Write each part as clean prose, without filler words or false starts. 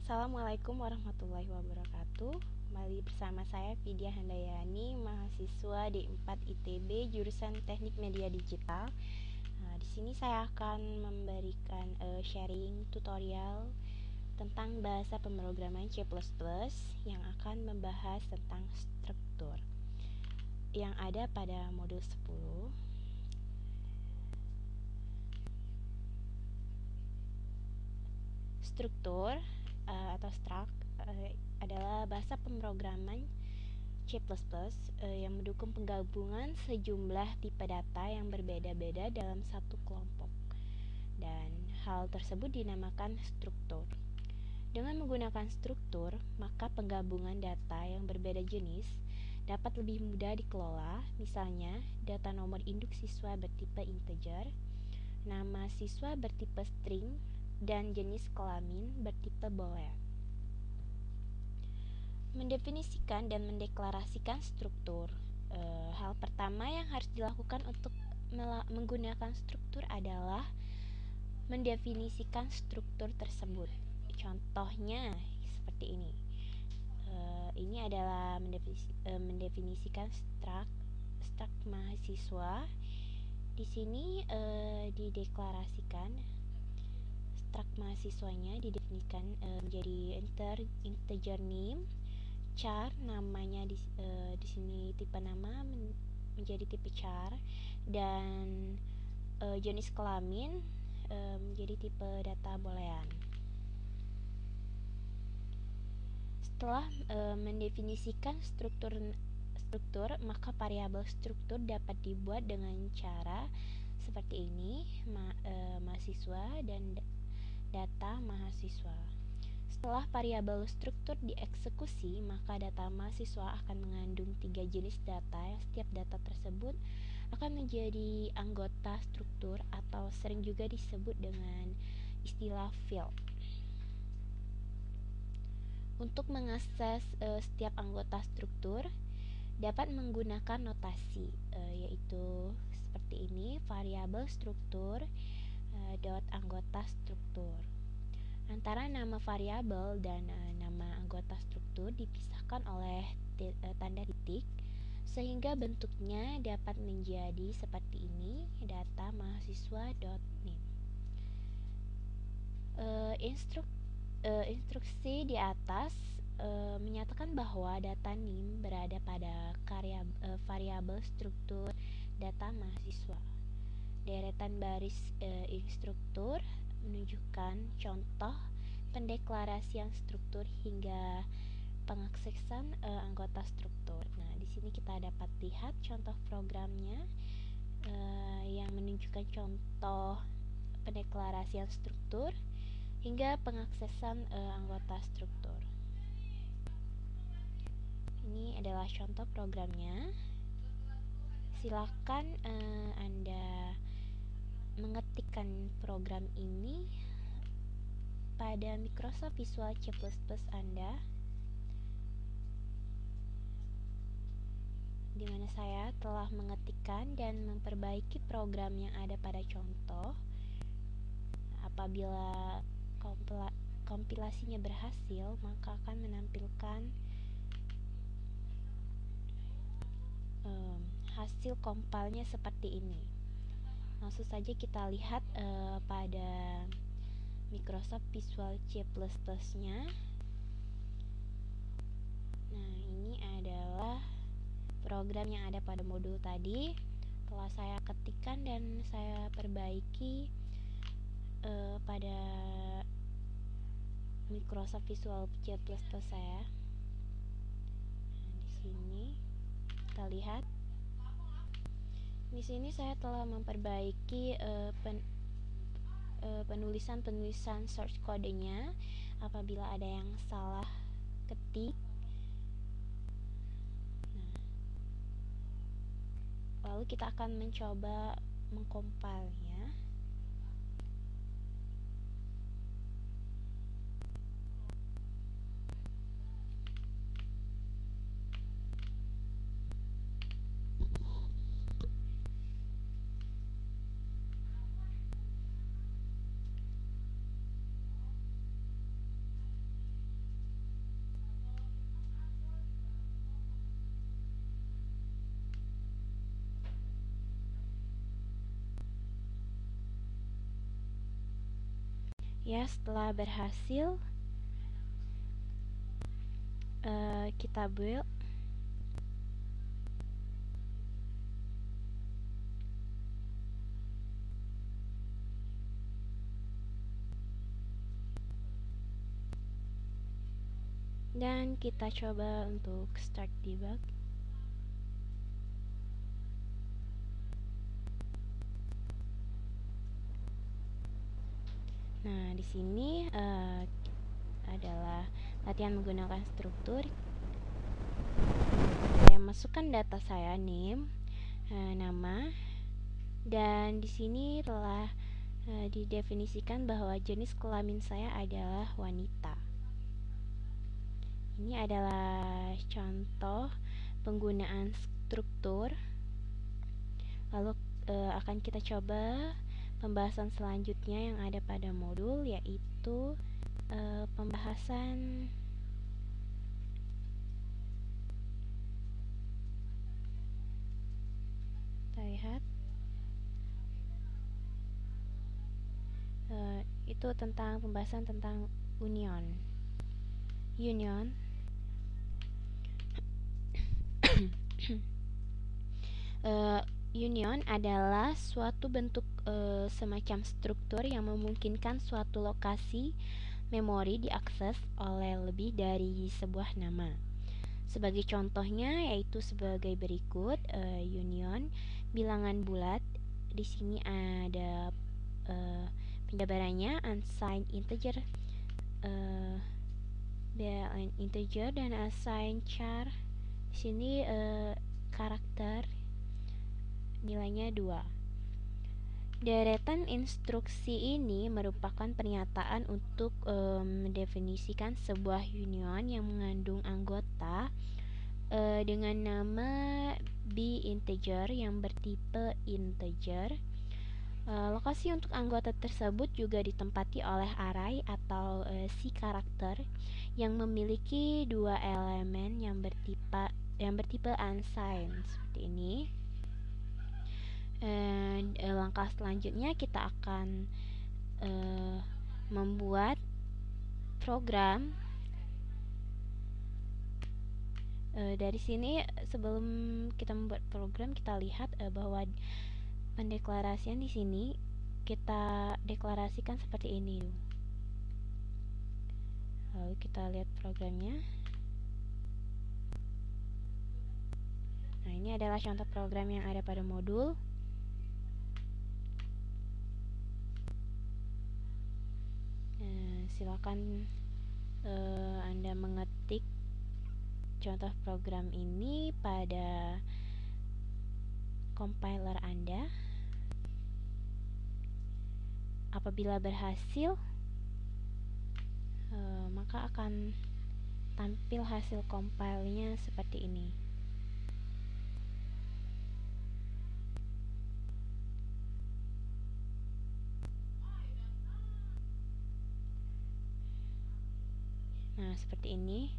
Assalamualaikum warahmatullahi wabarakatuh. Kembali bersama saya Vidya Handayani, mahasiswa D4 ITB jurusan Teknik Media Digital. Di sini saya akan memberikan sharing tutorial tentang bahasa pemrograman C++ yang akan membahas tentang struktur yang ada pada modul 10. Struktur atau struct adalah bahasa pemrograman C++ yang mendukung penggabungan sejumlah tipe data yang berbeda-beda dalam satu kelompok, dan hal tersebut dinamakan struktur. Dengan menggunakan struktur, maka penggabungan data yang berbeda jenis dapat lebih mudah dikelola. Misalnya, data nomor induk siswa bertipe integer, nama siswa bertipe string, dan jenis kelamin bertipe boolean. Mendefinisikan dan mendeklarasikan struktur. Hal pertama yang harus dilakukan untuk menggunakan struktur adalah mendefinisikan struktur tersebut. Contohnya seperti ini. Ini adalah mendefinisikan struct mahasiswa. Di sini dideklarasikan struct mahasiswanya didefinisikan menjadi integer name, char namanya di sini tipe nama menjadi tipe char, dan jenis kelamin menjadi tipe data boolean. Setelah mendefinisikan struktur, maka variabel struktur dapat dibuat dengan cara seperti ini: mahasiswa dan data mahasiswa. Setelah variabel struktur dieksekusi, maka data mahasiswa akan mengandung 3 jenis data yang setiap data tersebut akan menjadi anggota struktur atau sering juga disebut dengan istilah field. Untuk mengakses setiap anggota struktur dapat menggunakan notasi, yaitu seperti ini: variabel struktur dot anggota struktur. Antara nama variabel dan nama anggota struktur dipisahkan oleh tanda titik, sehingga bentuknya dapat menjadi seperti ini: data mahasiswa dot name. Instruksi di atas menyatakan bahwa data name berada pada variabel struktur data mahasiswa. Deretan baris instruktur menunjukkan contoh pendeklarasian struktur hingga pengaksesan anggota struktur. Nah, di sini kita dapat lihat contoh programnya yang menunjukkan contoh pendeklarasian struktur hingga pengaksesan anggota struktur. Ini adalah contoh programnya. Silakan Anda mengetikkan program ini pada Microsoft Visual C++ Anda, di mana saya telah mengetikkan dan memperbaiki program yang ada pada contoh. Apabila kompilasinya berhasil, maka akan menampilkan hasil kompilnya seperti ini. Langsung saja kita lihat pada Microsoft Visual C++ nya. Nah, ini adalah program yang ada pada modul tadi. Telah saya ketikkan dan saya perbaiki pada Microsoft Visual C++ saya. Nah, di sini kita lihat. Di sini saya telah memperbaiki penulisan source kodenya apabila ada yang salah ketik. Nah, lalu kita akan mencoba mengkompilnya. Ya, setelah berhasil kita build. Dan kita coba untuk start debug. Nah, di sini adalah latihan menggunakan struktur. Saya masukkan data saya, name, nama, dan di sini telah didefinisikan bahwa jenis kelamin saya adalah wanita. Ini adalah contoh penggunaan struktur. Lalu akan kita coba pembahasan selanjutnya yang ada pada modul, yaitu pembahasan kita lihat itu tentang pembahasan tentang union. Union adalah suatu bentuk semacam struktur yang memungkinkan suatu lokasi memori diakses oleh lebih dari sebuah nama. Sebagai contohnya yaitu sebagai berikut, union bilangan bulat. Di sini ada penjabarannya unsigned integer, integer dan assigned char. Di sini karakter nilainya 2. Deretan instruksi ini merupakan pernyataan untuk mendefinisikan sebuah union yang mengandung anggota dengan nama b integer yang bertipe integer. Lokasi untuk anggota tersebut juga ditempati oleh array atau si karakter yang memiliki 2 elemen yang bertipe unsigned seperti ini. Langkah selanjutnya kita akan membuat program. Dari sini sebelum kita membuat program, kita lihat bahwa pendeklarasian di sini kita deklarasikan seperti ini. Lalu kita lihat programnya. Nah, ini adalah contoh program yang ada pada modul. Silakan Anda mengetik contoh program ini pada compiler Anda. Apabila berhasil, maka akan tampil hasil compile-nya seperti ini. Nah, seperti ini.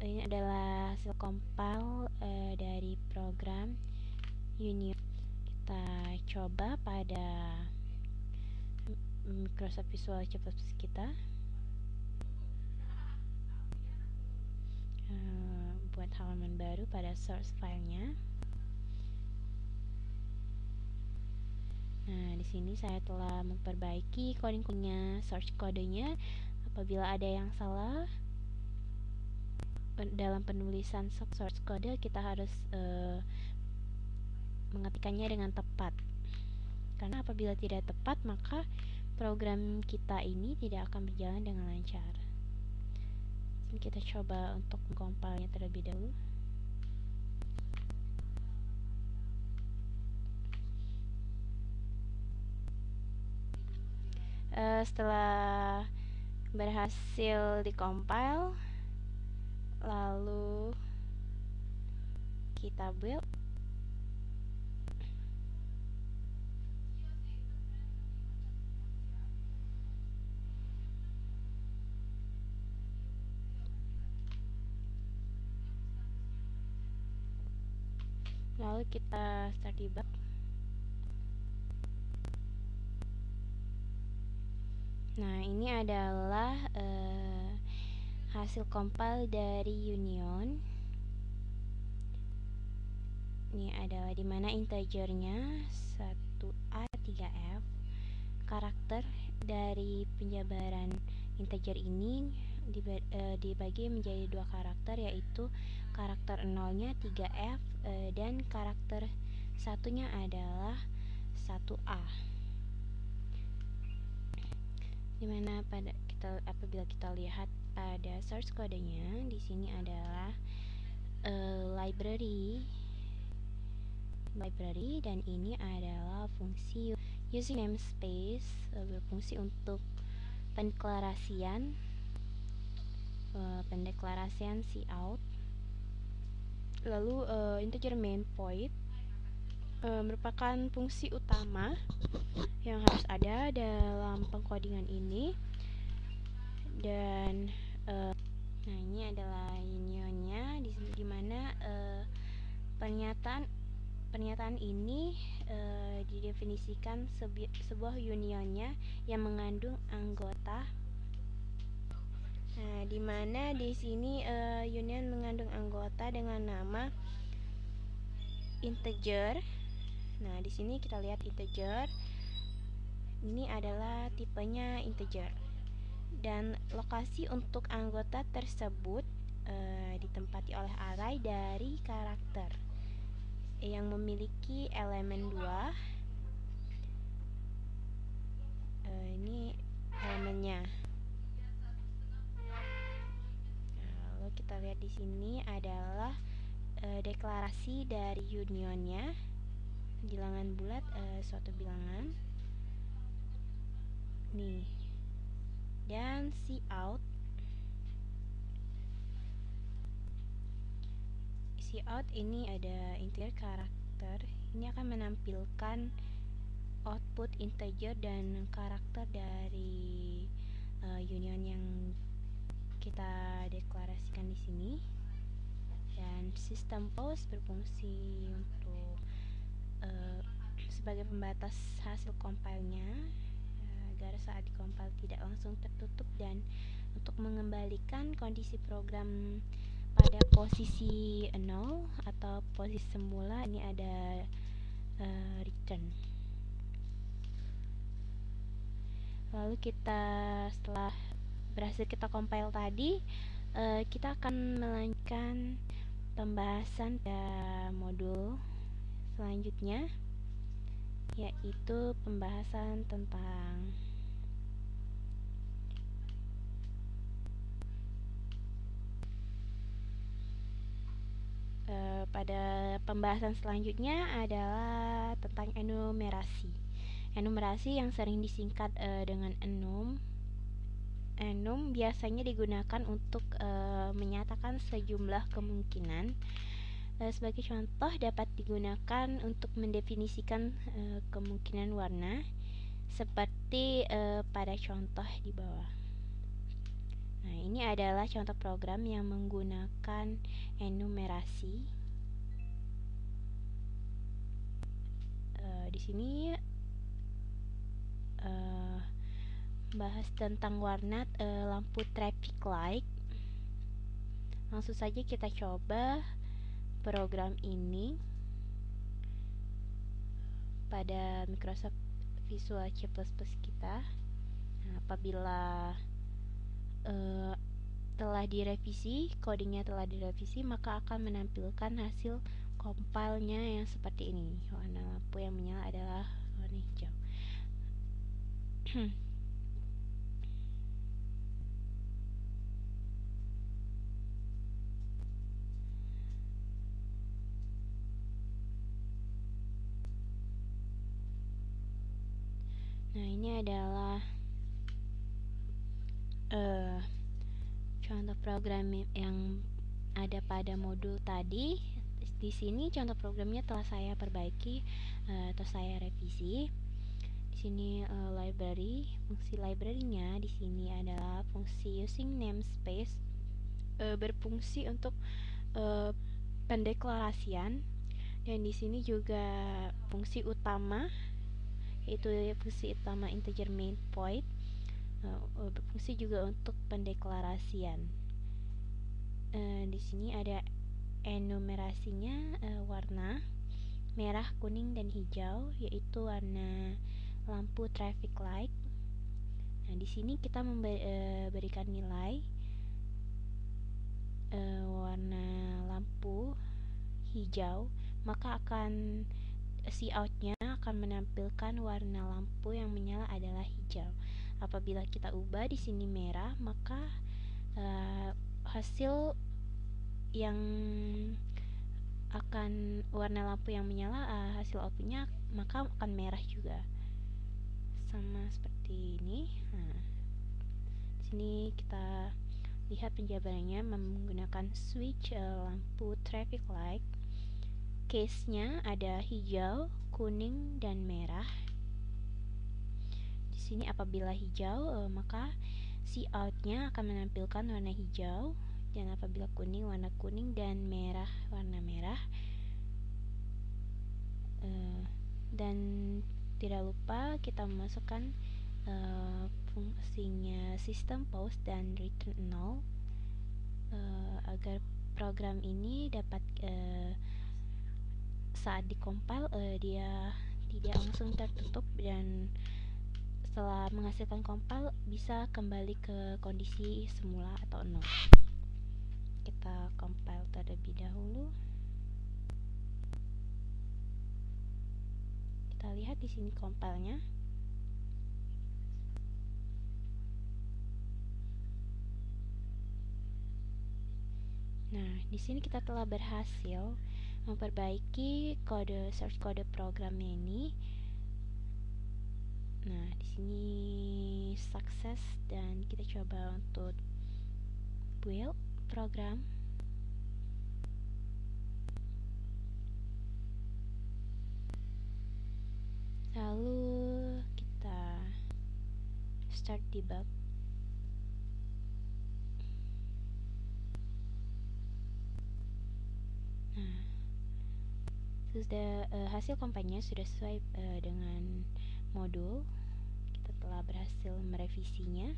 Ini adalah hasil compile dari program Union. Kita coba pada Microsoft Visual C++ kita. Buat halaman baru pada source filenya. Nah, di sini saya telah memperbaiki coding-codingnya, source kodenya. Apabila ada yang salah dalam penulisan source kode, kita harus mengetikkannya dengan tepat. Karena apabila tidak tepat, maka program kita ini tidak akan berjalan dengan lancar. Jadi kita coba untuk mengcompile-nya terlebih dahulu. Setelah berhasil dikompil, lalu kita build. Lalu kita start debug. Nah, ini adalah hasil compile dari union. Ini adalah dimana integernya 1A 3F. Karakter dari penjabaran integer ini dibagi menjadi dua karakter, yaitu karakter 0-nya 3F dan karakter satunya adalah 1A. Dimana apabila kita lihat pada source kodenya, di sini adalah library, dan ini adalah fungsi using namespace, berfungsi untuk pendeklarasian cout. Lalu integer main point merupakan fungsi utama yang harus ada dalam pengkodingan ini. Dan nah, ini adalah unionnya, di mana pernyataan ini didefinisikan sebuah unionnya yang mengandung anggota. Nah, di mana di sini union mengandung anggota dengan nama integer. Nah, di sini kita lihat integer. Ini adalah tipenya integer. Dan lokasi untuk anggota tersebut ditempati oleh array dari karakter yang memiliki elemen 2. Ini elemennya. Nah, lalu kita lihat di sini adalah deklarasi dari unionnya, bilangan bulat, suatu bilangan. Nih. Dan cout ini ada integer karakter. Ini akan menampilkan output integer dan karakter dari union yang kita deklarasikan di sini. Dan system post berfungsi untuk sebagai pembatas hasil compile-nya, agar saat dikompil tidak langsung tertutup, dan untuk mengembalikan kondisi program pada posisi 0 atau posisi semula. Ini ada return. Lalu setelah berhasil kita compile tadi, kita akan melanjutkan pembahasan pada modul selanjutnya, yaitu pembahasan tentang pada pembahasan selanjutnya adalah tentang enumerasi. Enumerasi yang sering disingkat dengan enum. Enum biasanya digunakan untuk menyatakan sejumlah kemungkinan. Sebagai contoh, dapat digunakan untuk mendefinisikan kemungkinan warna, seperti pada contoh di bawah. Nah, ini adalah contoh program yang menggunakan enumerasi. Di sini bahas tentang warna lampu traffic light. Langsung saja kita coba program ini pada Microsoft Visual C++ kita. Nah, apabila telah direvisi, codingnya telah direvisi, maka akan menampilkan hasil compile-nya yang seperti ini. Warna lampu yang menyala adalah warna hijau. Nah, ini adalah contoh program yang ada pada modul tadi. Di sini contoh programnya telah saya perbaiki atau saya revisi. Di sini library, fungsi library-nya di sini adalah fungsi using namespace, berfungsi untuk pendeklarasian. Dan di sini juga fungsi utama, yaitu fungsi utama integer main point, berfungsi juga untuk pendeklarasian. Di sini ada enumerasinya, warna merah, kuning, dan hijau, yaitu warna lampu traffic light. Nah, di sini kita memberikan nilai warna lampu hijau, maka si outnya akan menampilkan warna lampu yang menyala adalah hijau. Apabila kita ubah di sini merah, maka hasil yang akan warna lampu yang menyala, hasil outputnya maka akan merah juga, sama seperti ini. Nah, di sini kita lihat penjabarannya menggunakan switch lampu traffic light. Case-nya ada hijau, kuning, dan merah. Di sini apabila hijau, maka si out-nya akan menampilkan warna hijau, dan apabila kuning warna kuning, dan merah warna merah. Dan tidak lupa kita memasukkan fungsinya system pause dan return 0 agar program ini dapat saat dikompil dia tidak langsung tertutup, dan setelah menghasilkan compile bisa kembali ke kondisi semula atau 0. Kita compile terlebih dahulu. Kita lihat di sini compile-nya. Nah, di sini kita telah berhasil memperbaiki source kode program ini. Nah, di sini sukses, dan kita coba untuk build program. Lalu kita start debug. Nah, sudah hasil compile-nya sudah sesuai dengan modul. Kita telah berhasil merevisinya,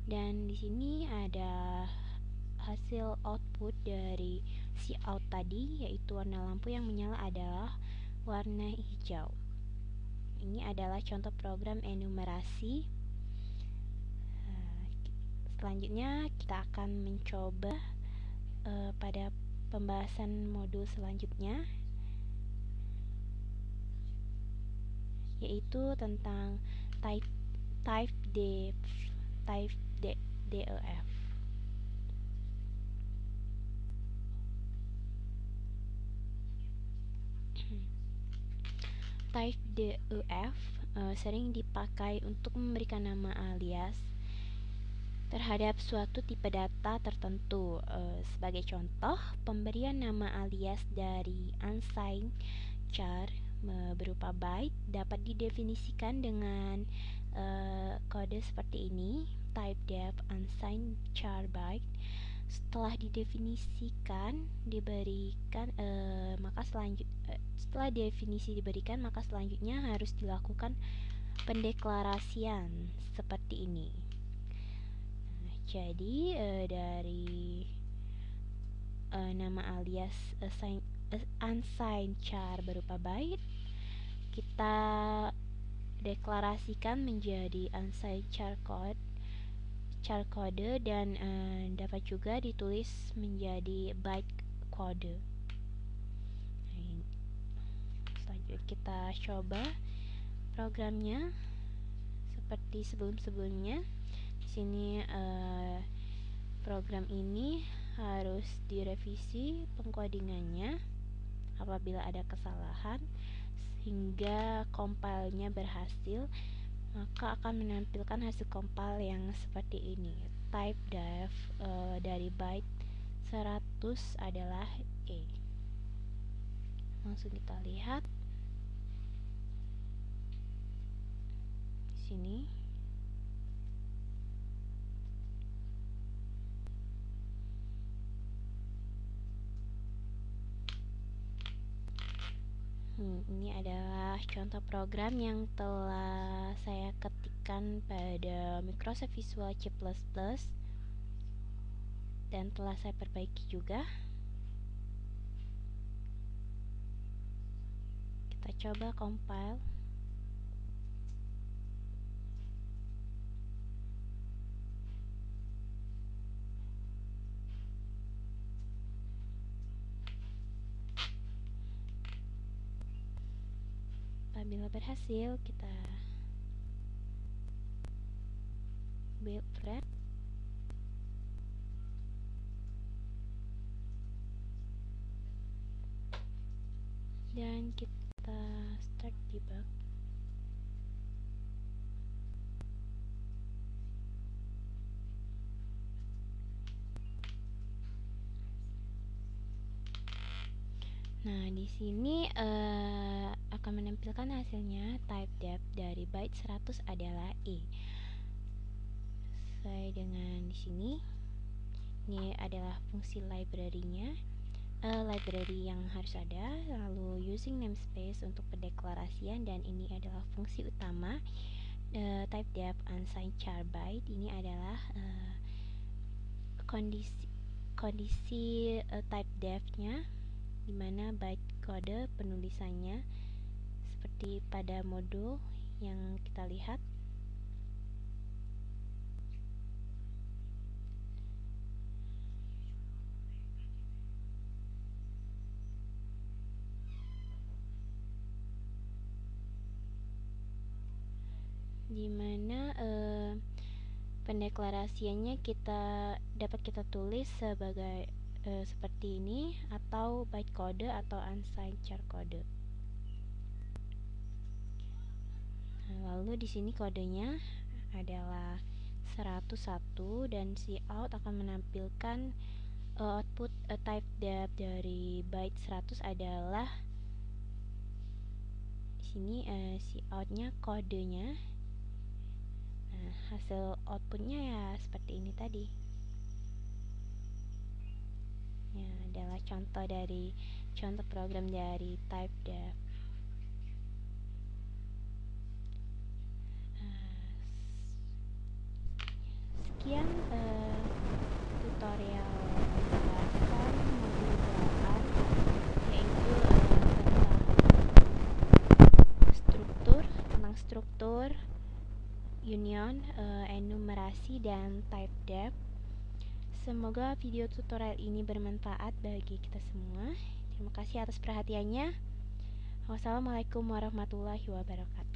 dan di sini ada hasil output dari si out tadi, yaitu warna lampu yang menyala adalah warna hijau. Ini adalah contoh program enumerasi. Selanjutnya kita akan mencoba pada pembahasan modul selanjutnya, yaitu tentang type DEF. Type DEF sering dipakai untuk memberikan nama alias terhadap suatu tipe data tertentu. Sebagai contoh, pemberian nama alias dari unsigned char berupa byte dapat didefinisikan dengan kode seperti ini: type def unsigned char byte. Setelah didefinisikan setelah definisi diberikan, maka selanjutnya harus dilakukan pendeklarasian seperti ini. Jadi dari nama alias unsigned char berupa byte, kita deklarasikan menjadi unsigned char kode, dan dapat juga ditulis menjadi byte kode. Selanjutnya kita coba programnya seperti sebelum-sebelumnya. Di sini program ini harus direvisi pengkodingannya apabila ada kesalahan, sehingga compile-nya berhasil, maka akan menampilkan hasil compile yang seperti ini. Type def dari byte 100 adalah E. Langsung kita lihat di sini. Ini adalah contoh program yang telah saya ketik didasarkan pada Microsoft Visual C++ dan telah saya perbaiki juga. Kita coba compile. Apabila berhasil, kita build thread. Dan kita start debug. Nah, di sini akan menampilkan hasilnya. Type depth dari byte 100 adalah E. Sesuai dengan di sini. Ini adalah fungsi library-nya. Library yang harus ada, lalu using namespace untuk pendeklarasian, dan ini adalah fungsi utama. Type depth unsigned char byte ini adalah kondisi type depth-nya, dimana byte kode penulisannya seperti pada modul yang kita lihat. Dimana pendeklarasiannya dapat kita tulis sebagai seperti ini, atau byte kode atau unsigned char kode. Nah, lalu di sini kodenya adalah 101 dan cout akan menampilkan output type depth dari byte 100 adalah di sini coutnya kodenya. Nah, hasil outputnya ya seperti ini tadi. Ya, adalah contoh program dari type depth. Sekian tutorial pembahasan modul 8, yaitu tentang struktur, union, enumerasi, dan type depth. Semoga video tutorial ini bermanfaat bagi kita semua. Terima kasih atas perhatiannya. Wassalamualaikum warahmatullahi wabarakatuh.